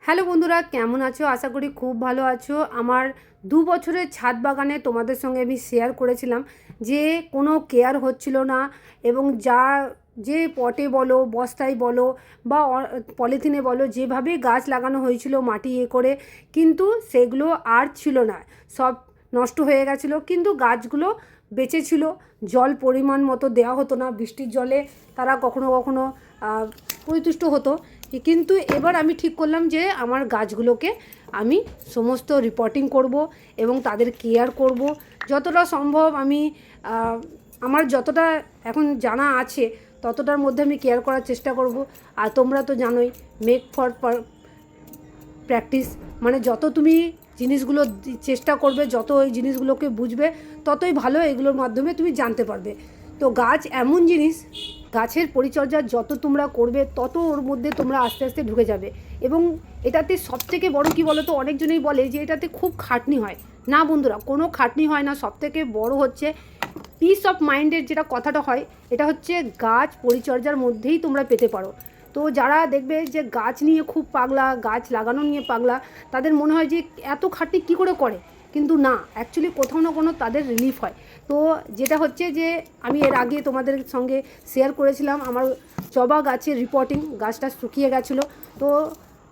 Hello বন্ধুরা, কেমন আছো? আশা করি খুব ভালো আছো। আমার 2 বছরের ছাদ বাগানে তোমাদের সঙ্গে আমি শেয়ার করেছিলাম যে কোনো কেয়ার হচ্ছিল না, এবং যে পটে বলো, বস্তায় বলো বা পলিথিনে বলো, যেভাবে গাছ লাগানো হয়েছিল মাটি করে, কিন্তু সেগুলো আর ছিল না, সব নষ্ট হয়ে গেছিলো। কিন্তু গাছগুলো বেঁচে ছিল। জল পরিমাণ মতো দেওয়া হতো না, বৃষ্টির জলে তারা কখনো কখনো পরিতুষ্ট হতো। কিন্তু এবার আমি ঠিক করলাম যে আমার গাছগুলোকে আমি সমস্ত রিপোর্টিং করব এবং তাদের কেয়ার করব যতটা সম্ভব। আমি আমার যতটা এখন জানা আছে ততটার মধ্যে আমি কেয়ার করার চেষ্টা করব। আর তোমরা তো জানোই, মেক ফর প্র্যাকটিস, মানে যত তুমি জিনিসগুলো চেষ্টা করবে, যত ওই জিনিসগুলোকে বুঝবে, ততই ভালো এগুলোর মাধ্যমে তুমি জানতে পারবে। তো গাছ এমন জিনিস, গাছের পরিচর্যা যত তোমরা করবে তত ওর মধ্যে তোমরা আস্তে আস্তে ঢুকে যাবে। এবং এটাতে সবথেকে বড় কী বলো তো, অনেকজনেই বলে যে এটাতে খুব খাটনি হয়। না বন্ধুরা, কোনো খাটনি হয় না। সবথেকে বড় হচ্ছে পিস অফ মাইন্ডের যেটা কথাটা হয়, এটা হচ্ছে গাছ পরিচর্যার মধ্যেই তোমরা পেতে পারো। তো যারা দেখবে যে গাছ নিয়ে খুব পাগলা, গাছ লাগানো নিয়ে পাগলা, তাদের মনে হয় যে এত খাটনি কী করে, কিন্তু না, অ্যাকচুয়ালি কোথাও না কোনো তাদের রিলিফ হয়। তো যেটা হচ্ছে যে আমি এর আগে তোমাদের সঙ্গে শেয়ার করেছিলাম আমার জবা গাছের রিপোর্টিং। গাছটা শুকিয়ে গেছিলো, তো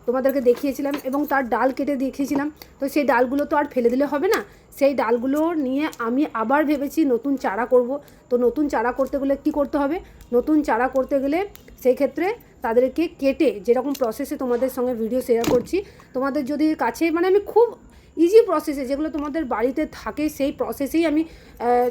তোমাদেরকে দেখিয়েছিলাম এবং তার ডাল কেটে দেখিয়েছিলাম। তো সেই ডালগুলো তো আর ফেলে দিলে হবে না, সেই ডালগুলো নিয়ে আমি আবার ভেবেছি নতুন চারা করব। তো নতুন চারা করতে গেলে কী করতে হবে, নতুন চারা করতে গেলে সেই ক্ষেত্রে তাদেরকে কেটে, যেরকম প্রসেসে তোমাদের সঙ্গে ভিডিও শেয়ার করছি, তোমাদের যদি কাছে, মানে আমি খুব ইজি প্রসেসে, যেগুলো তোমাদের বাড়িতে থাকে সেই প্রসেসেই আমি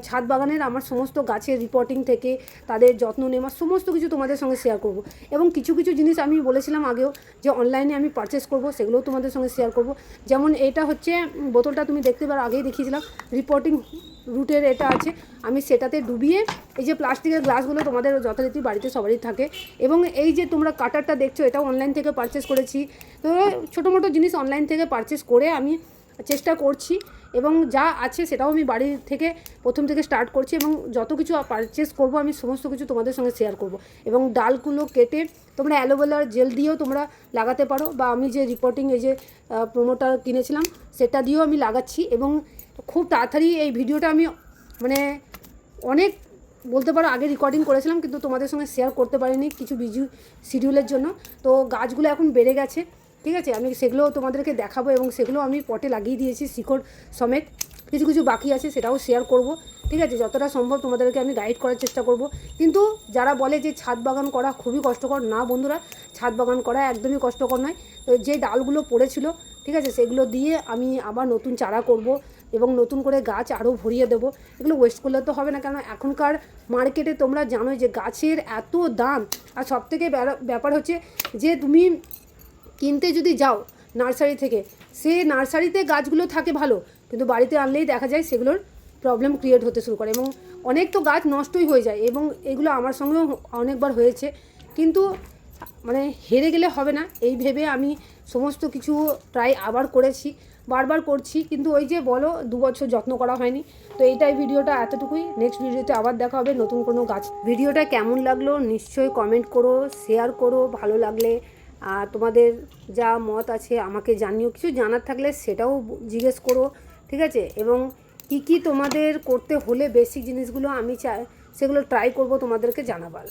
ছাদ বাগানের আমার সমস্ত গাছের রিপোর্টিং থেকে তাদের যত্ন নেওয়ার সমস্ত কিছু তোমাদের সঙ্গে শেয়ার করব। এবং কিছু কিছু জিনিস আমি বলেছিলাম আগেও যে অনলাইনে আমি পারচেস করব, সেগুলোও তোমাদের সঙ্গে শেয়ার করব। যেমন এটা হচ্ছে বোতলটা, তুমি দেখতে পারো, আগেই দেখিয়েছিলাম রিপোর্টিং রুটের এটা আছে। আমি সেটাতে ডুবিয়ে, এই যে প্লাস্টিকের গ্লাসগুলো তোমাদের যথারীতি বাড়িতে সবারই থাকে, এবং এই যে তোমরা কাটারটা দেখছো, এটাও অনলাইন থেকে পারচেস করেছি। তো ছোটো মোটো জিনিস অনলাইন থেকে পারচেস করে আমি চেষ্টা করছি, এবং যা আছে সেটাও আমি বাড়ি থেকে প্রথম থেকে স্টার্ট করছি, এবং যত কিছু পারচেস করব আমি সমস্ত কিছু তোমাদের সঙ্গে শেয়ার করব। এবং ডালগুলো কেটে তোমরা অ্যালোভেরার জেল দিয়েও তোমরা লাগাতে পারো, বা আমি যে রিপোর্টিং এই যে প্রোমোটার কিনেছিলাম সেটা দিয়েও আমি লাগাচ্ছি। এবং খুব তাড়াতাড়ি এই ভিডিওটা আমি, মানে অনেক বলতে পারো আগে রেকর্ডিং করেছিলাম, কিন্তু তোমাদের সঙ্গে শেয়ার করতে পারিনি কিছু বিজি শিডিউলের জন্য। তো গাছগুলো এখন বেড়ে গেছে, ঠিক আছে, আমি সেগুলোও তোমাদেরকে দেখাবো, এবং সেগুলো আমি পটে লাগিয়ে দিয়েছি শিকড় সমেত। কিছু কিছু বাকি আছে, সেটাও শেয়ার করব, ঠিক আছে, যতটা সম্ভব তোমাদেরকে আমি গাইড করার চেষ্টা করব। কিন্তু যারা বলে যে ছাদ বাগান করা খুবই কষ্টকর, না বন্ধুরা, ছাদ বাগান করা একদমই কষ্টকর নয়। তো যে ডালগুলো পড়েছিল, ঠিক আছে, সেগুলো দিয়ে আমি আবার নতুন চারা করব এবং নতুন করে গাছ আরও ভরিয়ে দেবো। এগুলো ওয়েস্ট করলে তো হবে না, কারণ এখনকার মার্কেটে তোমরা জানোই যে গাছের এত দাম। আর সবথেকে ব্যাপার হচ্ছে যে তুমি কিনতে যদি যাও নার্সারি থেকে, সে নার্সারিতে গাছগুলো থাকে ভালো, কিন্তু বাড়িতে আনলেই দেখা যায় সেগুলোর প্রবলেম ক্রিয়েট হতে শুরু করে, এবং অনেক তো গাছ নষ্টই হয়ে যায়। এবং এগুলো আমার সঙ্গেও অনেকবার হয়েছে। কিন্তু মানে হেরে গেলে হবে না, এই ভেবে আমি সমস্ত কিছু ট্রাই আবার করেছি, বারবার করছি, কিন্তু ওই যে বলো 2 বছর যত্ন করা হয়নি। তো এইটাই ভিডিওটা এতটুকুই। নেক্সট ভিডিওতে আবার দেখা হবে নতুন কোনো গাছ। ভিডিওটা কেমন লাগলো নিশ্চয়ই কমেন্ট করো, শেয়ার করো, ভালো লাগলে তোমাদের যা মত আছে আমাকে জানিও। কিছু জানার থাকলে সেটাও জিজ্ঞেস করো, ঠিক আছে। এবং কী কী তোমাদের করতে হলে বেসিক জিনিসগুলো আমি চাই সেগুলো ট্রাই করব তোমাদেরকে জানাবার।